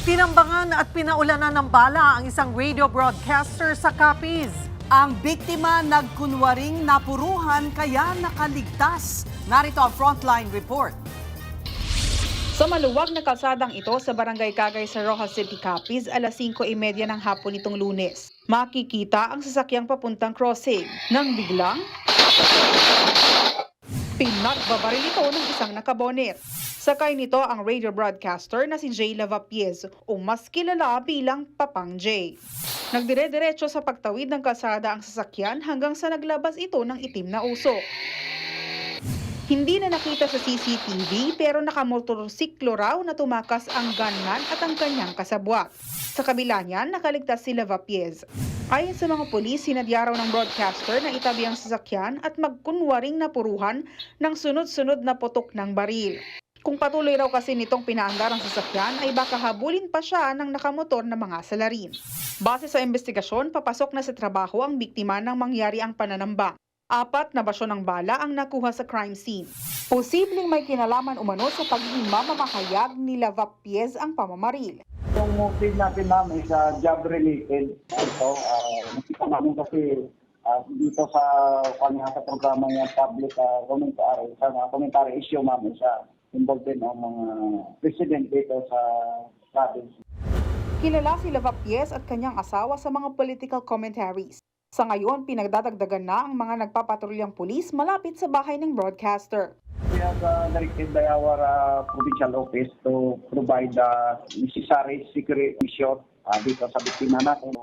Tinambangan at pinaulanan ng bala ang isang radio broadcaster sa Capiz. Ang biktima nagkunwaring napuruhan kaya nakaligtas. Narito ang Frontline Report. Sa maluwag na kalsadang ito sa Barangay Cagay sa Rojas City, Capiz, alas 5:30 ng hapon nitong Lunes. Makikita ang sasakyang papuntang crossing nang biglang pinagbabaril ito ng isang nakabonet. Sakay nito ang radio broadcaster na si Jay Lavapiez o mas kilala bilang Papang Jay. Nagdire-diretso sa pagtawid ng kalsada ang sasakyan hanggang sa naglabas ito ng itim na usok. Hindi na nakita sa CCTV pero nakamotorsiklo raw na tumakas ang gunman at ang kanyang kasabwat. Sa kabila niyan, nakaligtas si Lavapiez. Ayon sa mga pulis, sinadya raw ng broadcaster na itabi ang sasakyan at magkunwaring napuruhan ng sunod-sunod na putok ng baril. Kung patuloy raw kasi nitong pinaandar ang sasakyan ay baka habulin pa siya ng nakamotor na mga salarin. Base sa investigasyon, papasok na sa trabaho ang biktima nang mangyari ang pananambang. 4 na basyo ng bala ang nakuha sa crime scene. Posibleng may kinalaman umano sa pagiging mamamahayag ni Lavapiez ang pamamaril. Yung motive natin namin sa job related, ito, nakita namin kasi dito sa kanya sa programa niya public commentary, sa mga commentary issue namin sa involved din ang mga president dito sa province. Kilala si Lavapiez at kanyang asawa sa mga political commentaries. Sa ngayon, pinagdadagdagan na ang mga nagpapatrulyang pulis malapit sa bahay ng broadcaster. We have directed by our provincial office to provide necessary security measure dito sa biktima natin.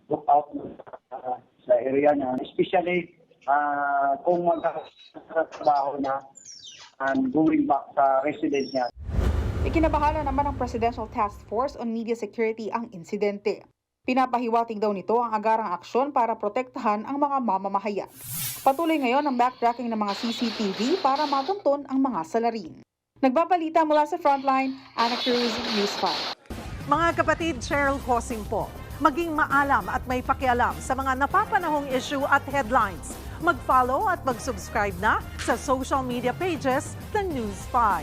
Look out sa area niya, especially kung magkakatrabaho na and going back sa residence niya. Ikinabahala naman ng Presidential Task Force on Media Security ang insidente. Pinapahiwatig daw nito ang agarang aksyon para protektahan ang mga mamamahayag. Patuloy ngayon ang backtracking ng mga CCTV para matunton ang mga salarin. Nagbabalita mula sa Frontline, Ana Cruz, News 5. Mga kapatid, Cheryl Cosing po. Maging maalam at may pakialam sa mga napapanahong issue at headlines. Mag-follow at mag-subscribe na sa social media pages ng News 5.